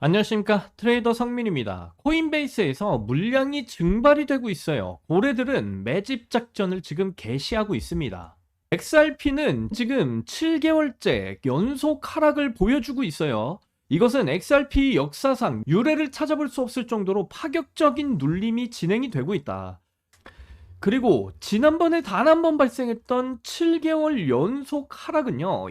안녕하십니까, 트레이더 성민입니다. 코인베이스에서 물량이 증발이 되고 있어요. 고래들은 매집 작전을 지금 개시하고 있습니다. XRP는 지금 7개월째 연속 하락을 보여주고 있어요. 이것은 XRP 역사상 유례를 찾아볼 수 없을 정도로 파격적인 눌림이 진행이 되고 있다. 그리고 지난번에 단 한 번 발생했던 7개월 연속 하락은요,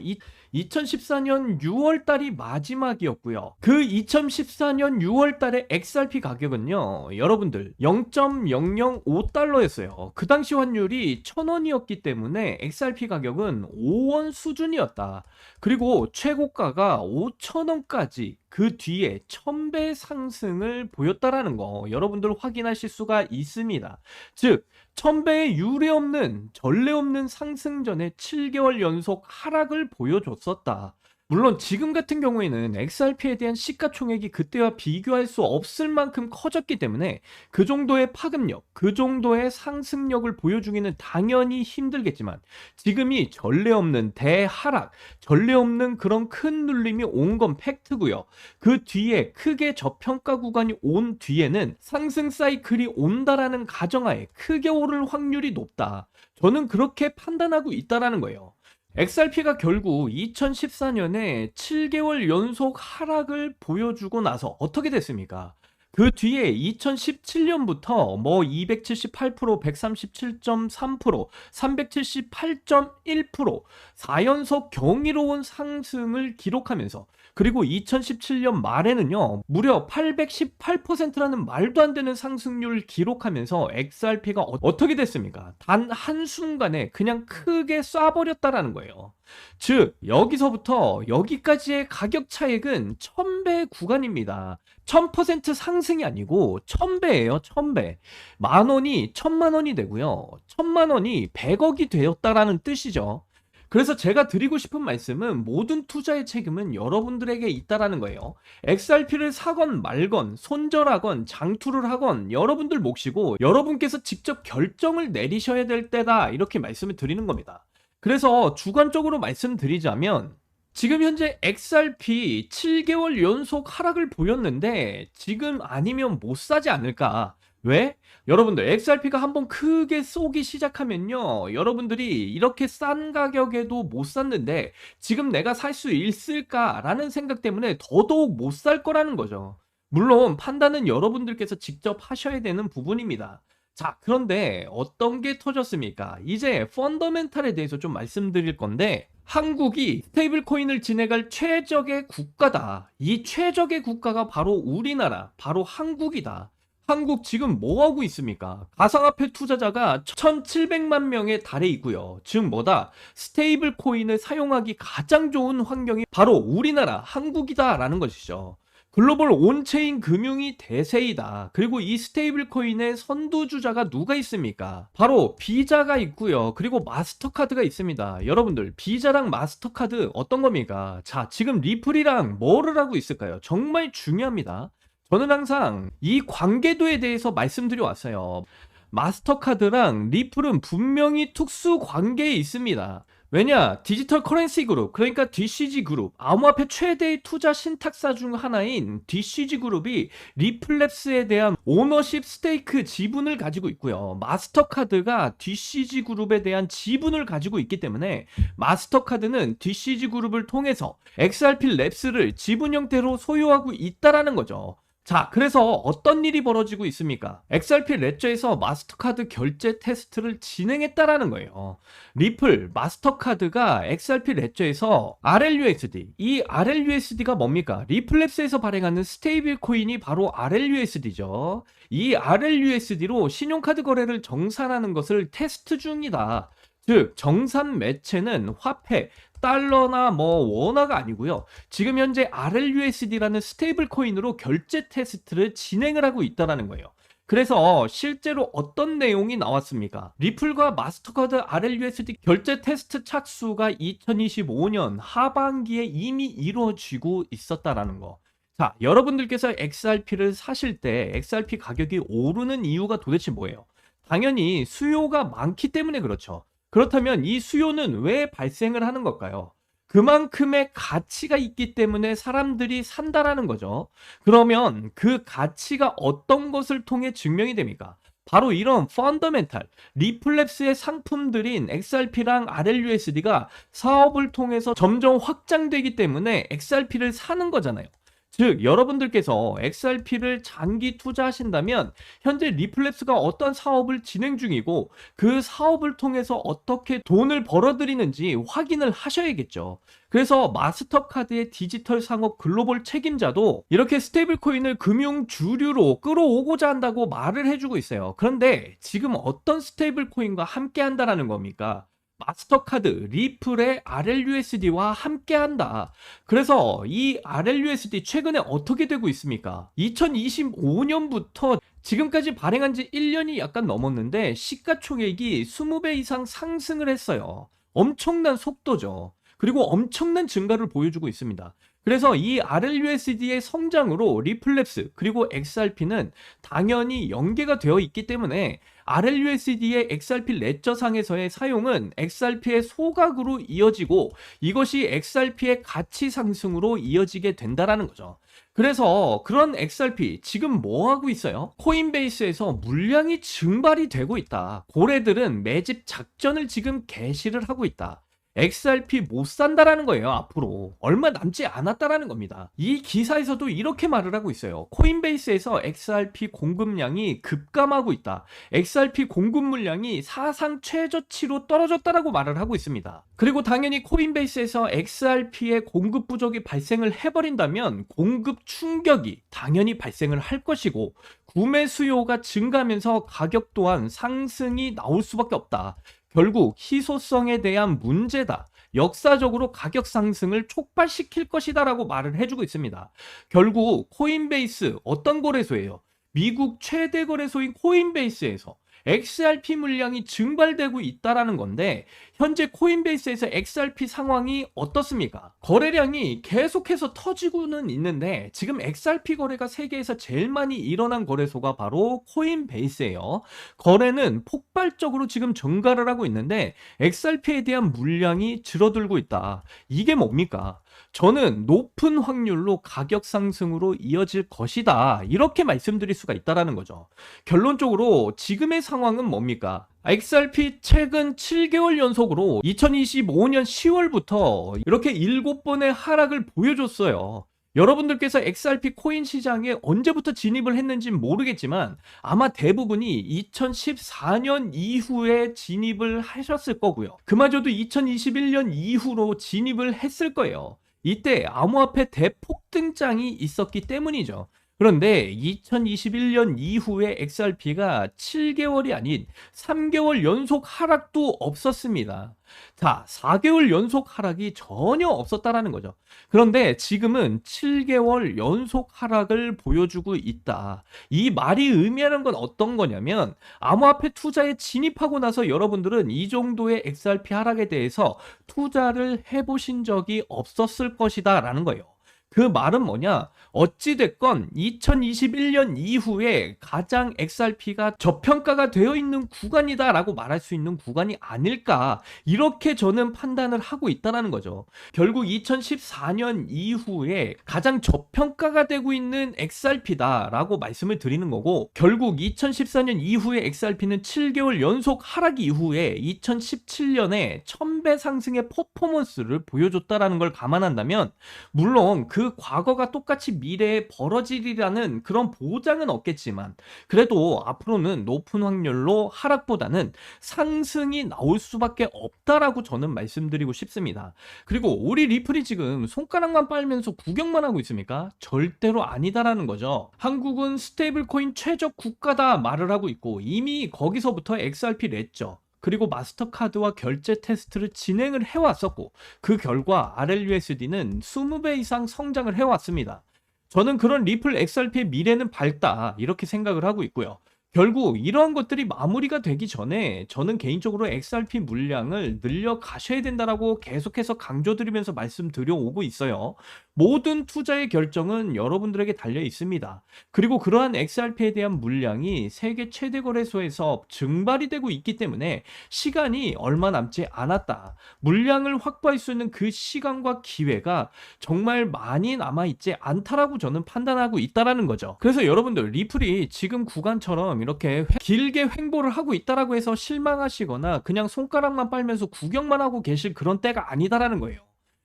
2014년 6월 달이 마지막이었고요. 그 2014년 6월 달의 XRP 가격은요, 여러분들 0.005달러였어요. 그 당시 환율이 1000원이었기 때문에 XRP 가격은 5원 수준이었다. 그리고 최고가가 5000원까지 그 뒤에 1000배 상승을 보였다라는 거 여러분들 확인하실 수가 있습니다. 즉 1000배의 유례없는 전례 없는 상승전에 7개월 연속 하락을 보여줬었다. 물론 지금 같은 경우에는 XRP에 대한 시가총액이 그때와 비교할 수 없을 만큼 커졌기 때문에 그 정도의 파급력, 그 정도의 상승력을 보여주기는 당연히 힘들겠지만 지금이 전례 없는 대하락, 전례 없는 그런 큰 눌림이 온 건 팩트고요. 그 뒤에 크게 저평가 구간이 온 뒤에는 상승 사이클이 온다라는 가정하에 크게 오를 확률이 높다. 저는 그렇게 판단하고 있다라는 거예요. XRP가 결국 2014년에 7개월 연속 하락을 보여주고 나서 어떻게 됐습니까? 그 뒤에 2017년부터 뭐 278%, 137.3%, 378.1%, 4연속 경이로운 상승을 기록하면서 그리고 2017년 말에는요, 무려 818%라는 말도 안 되는 상승률을 기록하면서 XRP가 어떻게 됐습니까? 단 한순간에 그냥 크게 쏴버렸다라는 거예요. 즉, 여기서부터 여기까지의 가격 차익은 1000배 구간입니다. 1000% 상승이 아니고 1000배예요, 1000배. 만 원이 1000만 원이 되고요. 1000만 원이 100억이 되었다라는 뜻이죠. 그래서 제가 드리고 싶은 말씀은 모든 투자의 책임은 여러분들에게 있다라는 거예요. XRP를 사건 말건, 손절하건, 장투를 하건 여러분들 몫이고 여러분께서 직접 결정을 내리셔야 될 때다. 이렇게 말씀을 드리는 겁니다. 그래서 주관적으로 말씀드리자면 지금 현재 XRP 7개월 연속 하락을 보였는데 지금 아니면 못 사지 않을까? 왜? 여러분들 XRP가 한번 크게 쏘기 시작하면요, 여러분들이 이렇게 싼 가격에도 못 샀는데 지금 내가 살 수 있을까라는 생각 때문에 더더욱 못 살 거라는 거죠. 물론 판단은 여러분들께서 직접 하셔야 되는 부분입니다. 자, 그런데 어떤 게 터졌습니까? 이제 펀더멘탈에 대해서 좀 말씀드릴 건데 한국이 스테이블 코인을 지내갈 최적의 국가다. 이 최적의 국가가 바로 우리나라, 바로 한국이다. 한국 지금 뭐 하고 있습니까? 가상화폐 투자자가 1700만 명에 달해 있고요. 즉 뭐다? 스테이블 코인을 사용하기 가장 좋은 환경이 바로 우리나라 한국이다라는 것이죠. 글로벌 온체인 금융이 대세이다. 그리고 이 스테이블 코인의 선두주자가 누가 있습니까? 바로 비자가 있고요. 그리고 마스터카드가 있습니다. 여러분들, 비자랑 마스터카드 어떤 겁니까? 자, 지금 리플이랑 뭐를 하고 있을까요? 정말 중요합니다. 저는 항상 이 관계도에 대해서 말씀드려 왔어요. 마스터카드랑 리플은 분명히 특수 관계에 있습니다. 왜냐? 디지털 커런시 그룹, 그러니까 DCG 그룹, 암호화폐 최대의 투자 신탁사 중 하나인 DCG 그룹이 리플랩스에 대한 오너십 스테이크 지분을 가지고 있고요. 마스터카드가 DCG 그룹에 대한 지분을 가지고 있기 때문에 마스터카드는 DCG 그룹을 통해서 XRP 랩스를 지분 형태로 소유하고 있다라는 거죠. 자, 그래서 어떤 일이 벌어지고 있습니까? XRP 레저에서 마스터카드 결제 테스트를 진행했다라는 거예요. 리플, 마스터카드가 XRP 레저에서 RLUSD, 이 RLUSD가 뭡니까? 리플랩스에서 발행하는 스테이블 코인이 바로 RLUSD죠. 이 RLUSD로 신용카드 거래를 정산하는 것을 테스트 중이다. 즉, 정산 매체는 화폐, 달러나 뭐 원화가 아니고요. 지금 현재 RLUSD라는 스테이블 코인으로 결제 테스트를 진행을 하고 있다라는 거예요. 그래서 실제로 어떤 내용이 나왔습니까? 리플과 마스터카드 RLUSD 결제 테스트 착수가 2025년 하반기에 이미 이루어지고 있었다라는 거. 자, 여러분들께서 XRP를 사실 때 XRP 가격이 오르는 이유가 도대체 뭐예요? 당연히 수요가 많기 때문에 그렇죠. 그렇다면 이 수요는 왜 발생을 하는 걸까요? 그만큼의 가치가 있기 때문에 사람들이 산다라는 거죠. 그러면 그 가치가 어떤 것을 통해 증명이 됩니까? 바로 이런 펀더멘탈, 리플랩스의 상품들인 XRP랑 RLUSD가 사업을 통해서 점점 확장되기 때문에 XRP를 사는 거잖아요. 즉 여러분들께서 XRP를 장기 투자하신다면 현재 리플랩스가 어떤 사업을 진행 중이고 그 사업을 통해서 어떻게 돈을 벌어들이는지 확인을 하셔야겠죠. 그래서 마스터카드의 디지털 상업 글로벌 책임자도 이렇게 스테이블 코인을 금융 주류로 끌어오고자 한다고 말을 해주고 있어요. 그런데 지금 어떤 스테이블 코인과 함께 한다라는 겁니까? 마스터카드, 리플의 RLUSD와 함께 한다. 그래서 이 RLUSD 최근에 어떻게 되고 있습니까? 2025년부터 지금까지 발행한 지 1년이 약간 넘었는데 시가총액이 20배 이상 상승을 했어요. 엄청난 속도죠. 그리고 엄청난 증가를 보여주고 있습니다. 그래서 이 RLUSD의 성장으로 리플랩스 그리고 XRP는 당연히 연계가 되어 있기 때문에 RLUSD의 XRP 레저상에서의 사용은 XRP의 소각으로 이어지고 이것이 XRP의 가치 상승으로 이어지게 된다라는 거죠. 그래서 그런 XRP 지금 뭐 하고 있어요? 코인베이스에서 물량이 증발이 되고 있다. 고래들은 매집 작전을 지금 개시를 하고 있다. XRP 못 산다라는 거예요. 앞으로 얼마 남지 않았다라는 겁니다. 이 기사에서도 이렇게 말을 하고 있어요. 코인베이스에서 XRP 공급량이 급감하고 있다. XRP 공급 물량이 사상 최저치로 떨어졌다라고 말을 하고 있습니다. 그리고 당연히 코인베이스에서 XRP의 공급 부족이 발생을 해버린다면 공급 충격이 당연히 발생을 할 것이고 구매 수요가 증가하면서 가격 또한 상승이 나올 수밖에 없다. 결국 희소성에 대한 문제다. 역사적으로 가격 상승을 촉발시킬 것이다 라고 말을 해주고 있습니다. 결국 코인베이스 어떤 거래소예요? 미국 최대 거래소인 코인베이스에서 XRP 물량이 증발되고 있다라는 건데 현재 코인베이스에서 XRP 상황이 어떻습니까? 거래량이 계속해서 터지고는 있는데 지금 XRP 거래가 세계에서 제일 많이 일어난 거래소가 바로 코인베이스예요. 거래는 폭발적으로 지금 증가를 하고 있는데 XRP에 대한 물량이 줄어들고 있다. 이게 뭡니까? 저는 높은 확률로 가격 상승으로 이어질 것이다. 이렇게 말씀드릴 수가 있다라는 거죠. 결론적으로 지금의 상황은 뭡니까? XRP 최근 7개월 연속으로 2025년 10월부터 이렇게 7번의 하락을 보여줬어요. 여러분들께서 XRP 코인 시장에 언제부터 진입을 했는지는 모르겠지만 아마 대부분이 2014년 이후에 진입을 하셨을 거고요. 그마저도 2021년 이후로 진입을 했을 거예요. 이때 암호화폐 대폭등장이 있었기 때문이죠. 그런데 2021년 이후에 XRP가 7개월이 아닌 3개월 연속 하락도 없었습니다. 자, 4개월 연속 하락이 전혀 없었다라는 거죠. 그런데 지금은 7개월 연속 하락을 보여주고 있다. 이 말이 의미하는 건 어떤 거냐면 암호화폐 투자에 진입하고 나서 여러분들은 이 정도의 XRP 하락에 대해서 투자를 해보신 적이 없었을 것이다 라는 거예요. 그 말은 뭐냐? 어찌됐건 2021년 이후에 가장 XRP가 저평가가 되어 있는 구간이다 라고 말할 수 있는 구간이 아닐까 이렇게 저는 판단을 하고 있다는 거죠. 결국 2014년 이후에 가장 저평가가 되고 있는 XRP다 라고 말씀을 드리는 거고 결국 2014년 이후에 XRP는 7개월 연속 하락 이후에 2017년에 1000배 상승의 퍼포먼스를 보여줬다라는 걸 감안한다면 물론 그 과거가 똑같이 미래에 벌어지리라는 그런 보장은 없겠지만 그래도 앞으로는 높은 확률로 하락보다는 상승이 나올 수밖에 없다라고 저는 말씀드리고 싶습니다. 그리고 우리 리플이 지금 손가락만 빨면서 구경만 하고 있습니까? 절대로 아니다라는 거죠. 한국은 스테이블 코인 최저 국가다 말을 하고 있고 이미 거기서부터 XRP 냈죠. 그리고 마스터카드와 결제 테스트를 진행을 해왔었고 그 결과 RLUSD는 20배 이상 성장을 해왔습니다. 저는 그런 리플 XRP의 미래는 밝다 이렇게 생각을 하고 있고요. 결국 이러한 것들이 마무리가 되기 전에 저는 개인적으로 XRP 물량을 늘려 가셔야 된다라고 계속해서 강조드리면서 말씀드려오고 있어요. 모든 투자의 결정은 여러분들에게 달려 있습니다. 그리고 그러한 XRP에 대한 물량이 세계 최대 거래소에서 증발이 되고 있기 때문에 시간이 얼마 남지 않았다. 물량을 확보할 수 있는 그 시간과 기회가 정말 많이 남아있지 않다라고 저는 판단하고 있다라는 거죠. 그래서 여러분들 리플이 지금 구간처럼 이렇게 길게 횡보를 하고 있다라고 해서 실망하시거나 그냥 손가락만 빨면서 구경만 하고 계실 그런 때가 아니다라는 거예요.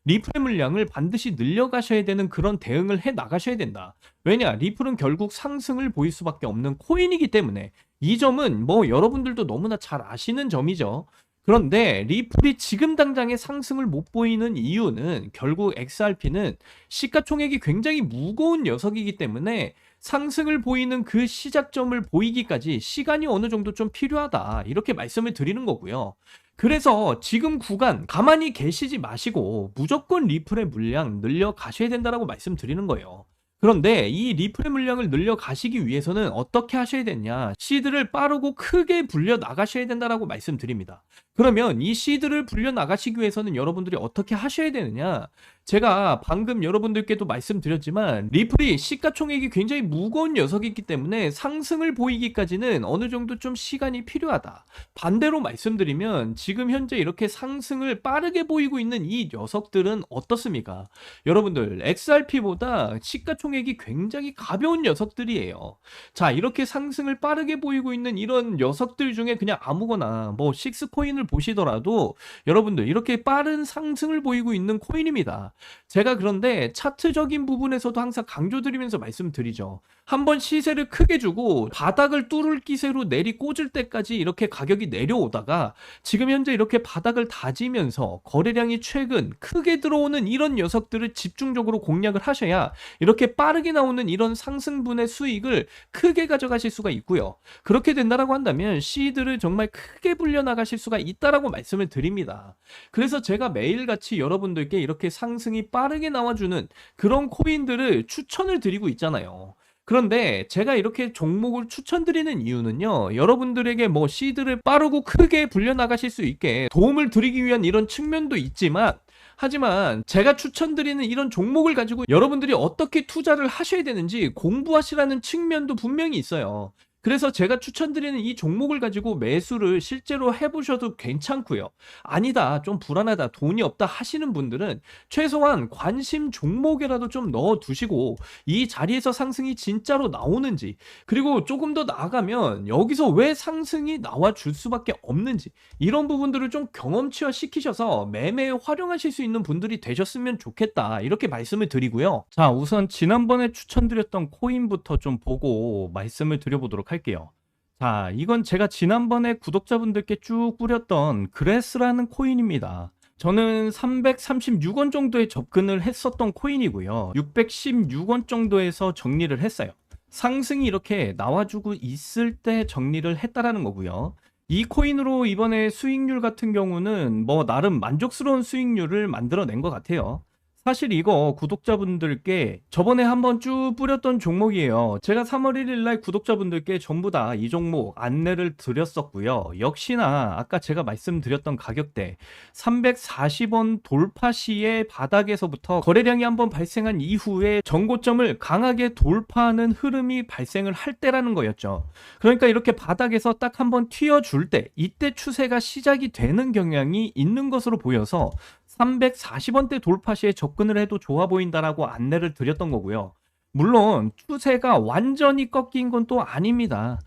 리플의 물량을 반드시 늘려가셔야 되는 그런 대응을 해 나가셔야 된다. 왜냐? 리플은 결국 상승을 보일 수밖에 없는 코인이기 때문에 이 점은 뭐 여러분들도 너무나 잘 아시는 점이죠. 그런데 리플이 지금 당장의 상승을 못 보이는 이유는 결국 XRP는 시가총액이 굉장히 무거운 녀석이기 때문에 상승을 보이는 그 시작점을 보이기까지 시간이 어느 정도 좀 필요하다. 이렇게 말씀을 드리는 거고요. 그래서 지금 구간 가만히 계시지 마시고 무조건 리플의 물량 늘려 가셔야 된다라고 말씀드리는 거예요. 그런데 이 리플의 물량을 늘려 가시기 위해서는 어떻게 하셔야 되냐? 시드를 빠르고 크게 불려 나가셔야 된다라고 말씀드립니다. 그러면 이 시드를 불려 나가시기 위해서는 여러분들이 어떻게 하셔야 되느냐? 제가 방금 여러분들께도 말씀드렸지만 리플이 시가총액이 굉장히 무거운 녀석이기 때문에 상승을 보이기까지는 어느 정도 좀 시간이 필요하다. 반대로 말씀드리면 지금 현재 이렇게 상승을 빠르게 보이고 있는 이 녀석들은 어떻습니까? 여러분들 XRP보다 시가총액이 굉장히 가벼운 녀석들이에요. 자, 이렇게 상승을 빠르게 보이고 있는 이런 녀석들 중에 그냥 아무거나 뭐 식스코인을 보시더라도 여러분들 이렇게 빠른 상승을 보이고 있는 코인입니다. 제가 그런데 차트적인 부분에서도 항상 강조드리면서 말씀드리죠. 한번 시세를 크게 주고 바닥을 뚫을 기세로 내리 꽂을 때까지 이렇게 가격이 내려오다가 지금 현재 이렇게 바닥을 다지면서 거래량이 최근 크게 들어오는 이런 녀석들을 집중적으로 공략을 하셔야 이렇게 빠르게 나오는 이런 상승분의 수익을 크게 가져가실 수가 있고요. 그렇게 된다라고 한다면 시드를 정말 크게 불려나가실 수가 있다라고 말씀을 드립니다. 그래서 제가 매일같이 여러분들께 이렇게 상승이 빠르게 나와주는 그런 코인들을 추천을 드리고 있잖아요. 그런데 제가 이렇게 종목을 추천드리는 이유는요, 여러분들에게 뭐 시드를 빠르고 크게 불려나가실 수 있게 도움을 드리기 위한 이런 측면도 있지만, 하지만 제가 추천드리는 이런 종목을 가지고 여러분들이 어떻게 투자를 하셔야 되는지 공부하시라는 측면도 분명히 있어요. 그래서 제가 추천드리는 이 종목을 가지고 매수를 실제로 해보셔도 괜찮고요. 아니다, 좀 불안하다, 돈이 없다 하시는 분들은 최소한 관심 종목이라도 좀 넣어두시고 이 자리에서 상승이 진짜로 나오는지, 그리고 조금 더 나아가면 여기서 왜 상승이 나와줄 수밖에 없는지, 이런 부분들을 좀 경험치화 시키셔서 매매에 활용하실 수 있는 분들이 되셨으면 좋겠다, 이렇게 말씀을 드리고요. 자, 우선 지난번에 추천드렸던 코인부터 좀 보고 말씀을 드려보도록 할게요. 자, 이건 제가 지난번에 구독자분들께 쭉 뿌렸던 그래스라는 코인입니다. 저는 336원 정도에 접근을 했었던 코인이고요. 616원 정도에서 정리를 했어요. 상승이 이렇게 나와주고 있을 때 정리를 했다라는 거고요. 이 코인으로 이번에 수익률 같은 경우는 뭐 나름 만족스러운 수익률을 만들어낸 것 같아요. 사실 이거 구독자분들께 저번에 한번 쭉 뿌렸던 종목이에요. 제가 3월 1일 날 구독자분들께 전부 다 이 종목 안내를 드렸었고요. 역시나 아까 제가 말씀드렸던 가격대 340원 돌파 시에 바닥에서부터 거래량이 한번 발생한 이후에 전고점을 강하게 돌파하는 흐름이 발생을 할 때라는 거였죠. 그러니까 이렇게 바닥에서 딱 한번 튀어줄 때, 이때 추세가 시작이 되는 경향이 있는 것으로 보여서 340원대 돌파 시에 접근을 해도 좋아 보인다라고 안내를 드렸던 거고요. 물론 추세가 완전히 꺾인 건 또 아닙니다.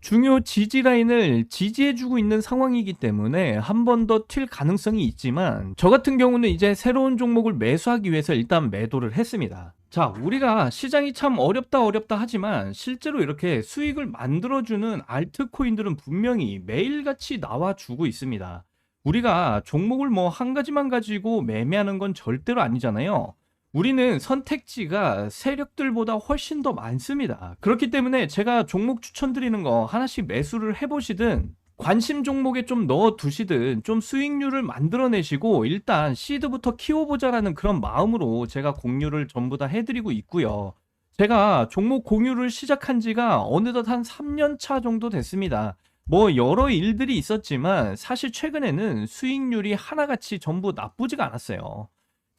중요 지지 라인을 지지해주고 있는 상황이기 때문에 한 번 더 튈 가능성이 있지만, 저 같은 경우는 이제 새로운 종목을 매수하기 위해서 일단 매도를 했습니다. 자, 우리가 시장이 참 어렵다 하지만 실제로 이렇게 수익을 만들어주는 알트코인들은 분명히 매일같이 나와주고 있습니다. 우리가 종목을 뭐 한 가지만 가지고 매매하는 건 절대로 아니잖아요. 우리는 선택지가 세력들보다 훨씬 더 많습니다. 그렇기 때문에 제가 종목 추천드리는 거 하나씩 매수를 해보시든 관심 종목에 좀 넣어두시든 좀 수익률을 만들어내시고 일단 시드부터 키워보자라는 그런 마음으로 제가 공유를 전부 다 해드리고 있고요. 제가 종목 공유를 시작한 지가 어느덧 한 3년 차 정도 됐습니다. 뭐 여러 일들이 있었지만 사실 최근에는 수익률이 하나같이 전부 나쁘지가 않았어요.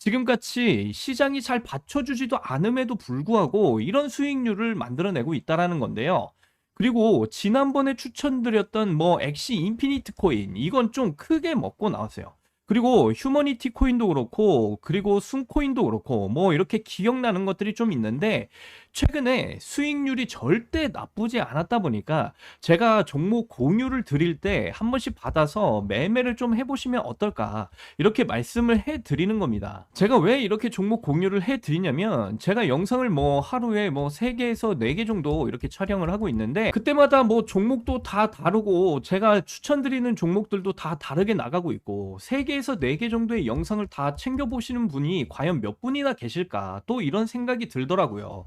지금같이 시장이 잘 받쳐주지도 않음에도 불구하고 이런 수익률을 만들어내고 있다라는 건데요. 그리고 지난번에 추천드렸던 뭐 엑시 인피니트 코인 이건 좀 크게 먹고 나왔어요. 그리고 휴머니티 코인도 그렇고 그리고 순 코인도 그렇고 뭐 이렇게 기억나는 것들이 좀 있는데 최근에 수익률이 절대 나쁘지 않았다 보니까 제가 종목 공유를 드릴 때 한 번씩 받아서 매매를 좀 해보시면 어떨까 이렇게 말씀을 해 드리는 겁니다. 제가 왜 이렇게 종목 공유를 해 드리냐면 제가 영상을 뭐 하루에 뭐 3개에서 4개 정도 이렇게 촬영을 하고 있는데 그때마다 뭐 종목도 다 다르고 제가 추천드리는 종목들도 다 다르게 나가고 있고 3개에서 4개 정도의 영상을 다 챙겨보시는 분이 과연 몇 분이나 계실까 또 이런 생각이 들더라고요.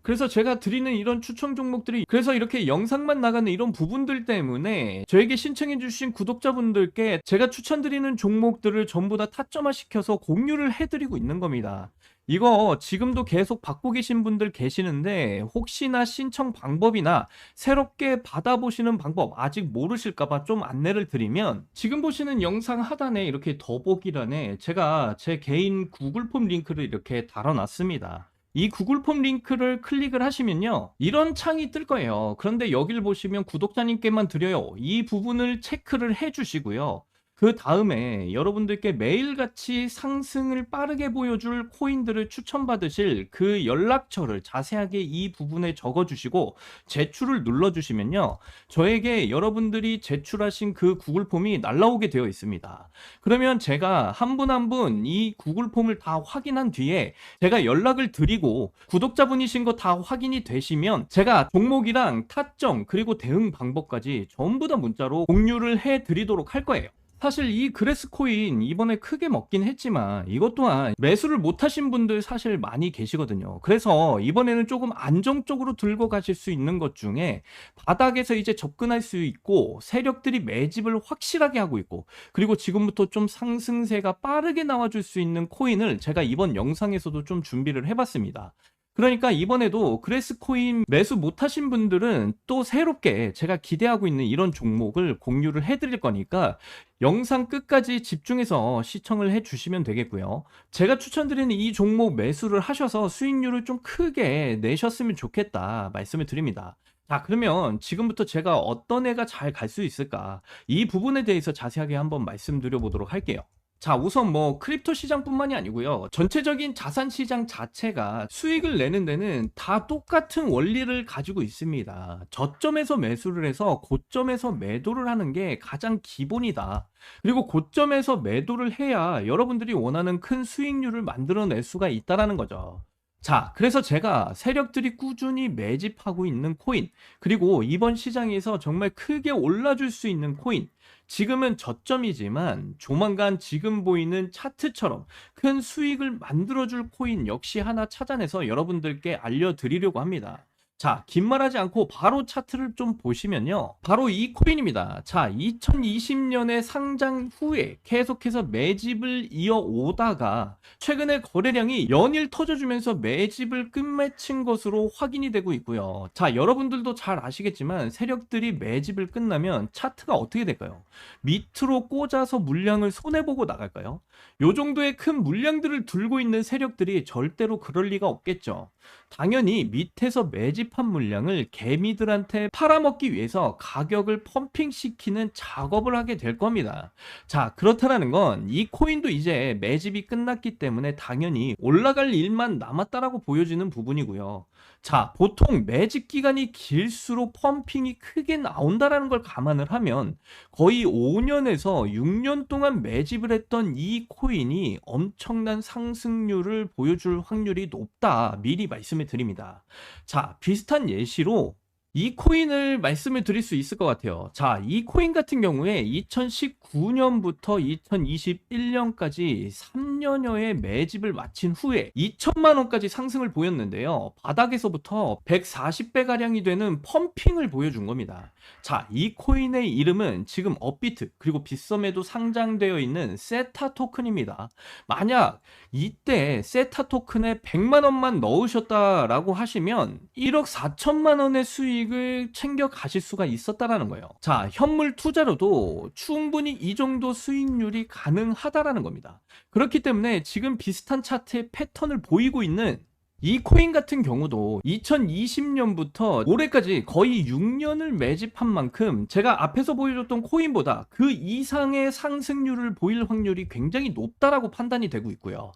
그래서 제가 드리는 이런 추천 종목들이 그래서 이렇게 영상만 나가는 이런 부분들 때문에 저에게 신청해 주신 구독자분들께 제가 추천드리는 종목들을 전부 다 타점화 시켜서 공유를 해드리고 있는 겁니다. 이거 지금도 계속 받고 계신 분들 계시는데 혹시나 신청 방법이나 새롭게 받아보시는 방법 아직 모르실까봐 좀 안내를 드리면 지금 보시는 영상 하단에 이렇게 더보기란에 제가 제 개인 구글 폼 링크를 이렇게 달아놨습니다. 이 구글 폼 링크를 클릭을 하시면요. 이런 창이 뜰 거예요. 그런데 여기를 보시면 구독자님께만 드려요. 이 부분을 체크를 해 주시고요. 그 다음에 여러분들께 매일같이 상승을 빠르게 보여줄 코인들을 추천받으실 그 연락처를 자세하게 이 부분에 적어주시고 제출을 눌러주시면요. 저에게 여러분들이 제출하신 그 구글 폼이 날라오게 되어 있습니다. 그러면 제가 한 분 한 분 이 구글 폼을 다 확인한 뒤에 제가 연락을 드리고 구독자분이신 거 다 확인이 되시면 제가 종목이랑 타점 그리고 대응 방법까지 전부 다 문자로 공유를 해 드리도록 할 거예요. 사실 이 그래스 코인 이번에 크게 먹긴 했지만 이것 또한 매수를 못 하신 분들 사실 많이 계시거든요. 그래서 이번에는 조금 안정적으로 들고 가실 수 있는 것 중에 바닥에서 이제 접근할 수 있고 세력들이 매집을 확실하게 하고 있고 그리고 지금부터 좀 상승세가 빠르게 나와줄 수 있는 코인을 제가 이번 영상에서도 좀 준비를 해봤습니다. 그러니까 이번에도 그래스 코인 매수 못 하신 분들은 또 새롭게 제가 기대하고 있는 이런 종목을 공유를 해드릴 거니까 영상 끝까지 집중해서 시청을 해 주시면 되겠고요. 제가 추천드리는 이 종목 매수를 하셔서 수익률을 좀 크게 내셨으면 좋겠다 말씀을 드립니다. 자, 그러면 지금부터 제가 어떤 애가 잘 갈 수 있을까? 이 부분에 대해서 자세하게 한번 말씀드려 보도록 할게요. 자, 우선 뭐 크립토 시장뿐만이 아니고요. 전체적인 자산 시장 자체가 수익을 내는 데는 다 똑같은 원리를 가지고 있습니다. 저점에서 매수를 해서 고점에서 매도를 하는 게 가장 기본이다. 그리고 고점에서 매도를 해야 여러분들이 원하는 큰 수익률을 만들어낼 수가 있다라는 거죠. 자, 그래서 제가 세력들이 꾸준히 매집하고 있는 코인, 그리고 이번 시장에서 정말 크게 올라줄 수 있는 코인, 지금은 저점이지만 조만간 지금 보이는 차트처럼 큰 수익을 만들어줄 코인 역시 하나 찾아내서 여러분들께 알려드리려고 합니다. 자, 긴 말하지 않고 바로 차트를 좀 보시면요. 바로 이 코인입니다. 자, 2020년에 상장 후에 계속해서 매집을 이어오다가 최근에 거래량이 연일 터져주면서 매집을 끝맺힌 것으로 확인이 되고 있고요. 자, 여러분들도 잘 아시겠지만 세력들이 매집을 끝나면 차트가 어떻게 될까요? 밑으로 꽂아서 물량을 손해보고 나갈까요? 요 정도의 큰 물량들을 들고 있는 세력들이 절대로 그럴 리가 없겠죠. 당연히 밑에서 매집한 물량을 개미들한테 팔아먹기 위해서 가격을 펌핑시키는 작업을 하게 될 겁니다. 자, 그렇다는 건 이 코인도 이제 매집이 끝났기 때문에 당연히 올라갈 일만 남았다라고 보여지는 부분이고요. 자, 보통 매집 기간이 길수록 펌핑이 크게 나온다라는 걸 감안을 하면 거의 5년에서 6년 동안 매집을 했던 이 코인이 엄청난 상승률을 보여줄 확률이 높다. 미리 말씀을 드립니다. 자, 비슷한 예시로 이 코인을 말씀을 드릴 수 있을 것 같아요. 자, 이 코인 같은 경우에 2019년부터 2021년까지 3년여의 매집을 마친 후에 2천만 원까지 상승을 보였는데요. 바닥에서부터 140배 가량이 되는 펌핑을 보여준 겁니다. 자, 이 코인의 이름은 지금 업비트 그리고 빗썸에도 상장되어 있는 세타 토큰입니다. 만약 이때 세타 토큰에 100만 원만 넣으셨다라고 하시면 1억 4천만 원의 수익을 챙겨 가실 수가 있었다라는 거예요. 자, 현물 투자로도 충분히 이 정도 수익률이 가능하다라는 겁니다. 그렇기 때문에 지금 비슷한 차트의 패턴을 보이고 있는 이 코인 같은 경우도 2020년부터 올해까지 거의 6년을 매집한 만큼 제가 앞에서 보여줬던 코인보다 그 이상의 상승률을 보일 확률이 굉장히 높다라고 판단이 되고 있고요.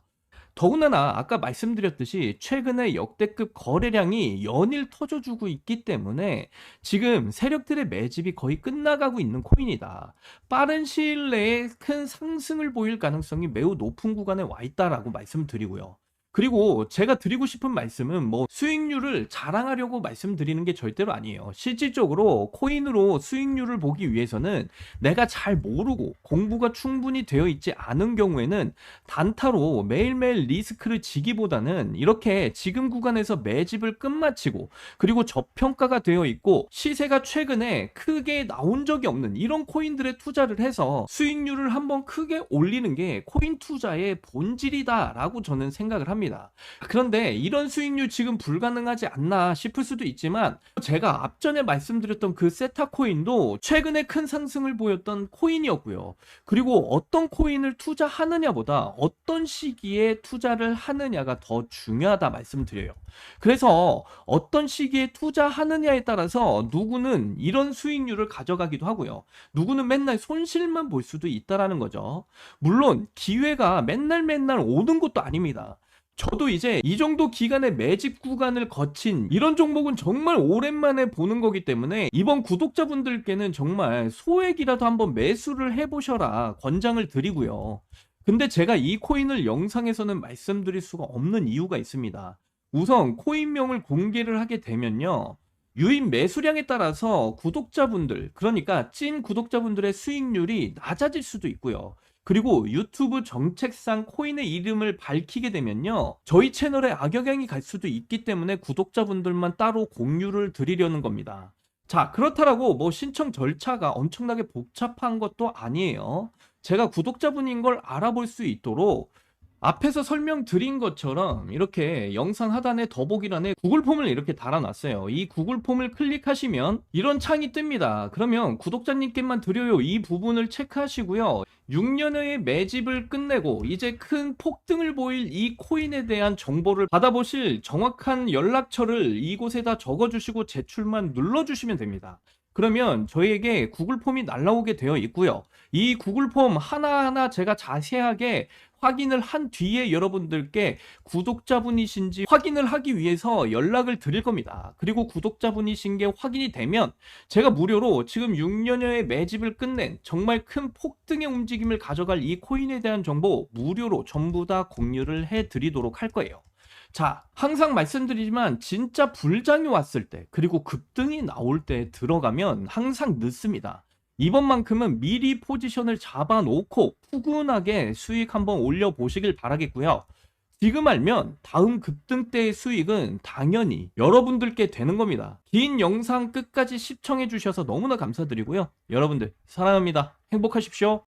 더군다나 아까 말씀드렸듯이 최근에 역대급 거래량이 연일 터져주고 있기 때문에 지금 세력들의 매집이 거의 끝나가고 있는 코인이다. 빠른 시일 내에 큰 상승을 보일 가능성이 매우 높은 구간에 와 있다라고 말씀드리고요. 그리고 제가 드리고 싶은 말씀은 뭐 수익률을 자랑하려고 말씀드리는 게 절대로 아니에요. 실질적으로 코인으로 수익률을 보기 위해서는 내가 잘 모르고 공부가 충분히 되어 있지 않은 경우에는 단타로 매일매일 리스크를 지기보다는 이렇게 지금 구간에서 매집을 끝마치고 그리고 저평가가 되어 있고 시세가 최근에 크게 나온 적이 없는 이런 코인들에 투자를 해서 수익률을 한번 크게 올리는 게 코인 투자의 본질이다라고 저는 생각을 합니다. 그런데 이런 수익률 지금 불가능하지 않나 싶을 수도 있지만 제가 앞전에 말씀드렸던 그 세타 코인도 최근에 큰 상승을 보였던 코인이었고요. 그리고 어떤 코인을 투자하느냐보다 어떤 시기에 투자를 하느냐가 더 중요하다 말씀드려요. 그래서 어떤 시기에 투자하느냐에 따라서 누구는 이런 수익률을 가져가기도 하고요. 누구는 맨날 손실만 볼 수도 있다라는 거죠. 물론 기회가 맨날 오는 것도 아닙니다. 저도 이제 이 정도 기간의 매집 구간을 거친 이런 종목은 정말 오랜만에 보는 거기 때문에 이번 구독자분들께는 정말 소액이라도 한번 매수를 해보셔라 권장을 드리고요. 근데 제가 이 코인을 영상에서는 말씀드릴 수가 없는 이유가 있습니다. 우선 코인명을 공개를 하게 되면요. 유입 매수량에 따라서 구독자분들, 그러니까 찐 구독자분들의 수익률이 낮아질 수도 있고요. 그리고 유튜브 정책상 코인의 이름을 밝히게 되면요. 저희 채널에 악영향이 갈 수도 있기 때문에 구독자분들만 따로 공유를 드리려는 겁니다. 자, 그렇다라고 뭐 신청 절차가 엄청나게 복잡한 것도 아니에요. 제가 구독자분인 걸 알아볼 수 있도록 앞에서 설명드린 것처럼 이렇게 영상 하단에 더보기란에 구글 폼을 이렇게 달아놨어요. 이 구글 폼을 클릭하시면 이런 창이 뜹니다. 그러면 구독자님께만 드려요. 이 부분을 체크하시고요. 6년의 매집을 끝내고 이제 큰 폭등을 보일 이 코인에 대한 정보를 받아보실 정확한 연락처를 이곳에다 적어주시고 제출만 눌러주시면 됩니다. 그러면 저희에게 구글 폼이 날라오게 되어 있고요. 이 구글 폼 하나하나 제가 자세하게 확인을 한 뒤에 여러분들께 구독자분이신지 확인을 하기 위해서 연락을 드릴 겁니다. 그리고 구독자분이신 게 확인이 되면 제가 무료로 지금 6년여의 매집을 끝낸 정말 큰 폭등의 움직임을 가져갈 이 코인에 대한 정보 무료로 전부 다 공유를 해드리도록 할 거예요. 자, 항상 말씀드리지만 진짜 불장이 왔을 때 그리고 급등이 나올 때 들어가면 항상 늦습니다. 이번만큼은 미리 포지션을 잡아놓고 푸근하게 수익 한번 올려보시길 바라겠고요. 지금 알면 다음 급등 때의 수익은 당연히 여러분들께 되는 겁니다. 긴 영상 끝까지 시청해 주셔서 너무나 감사드리고요. 여러분들 사랑합니다. 행복하십시오.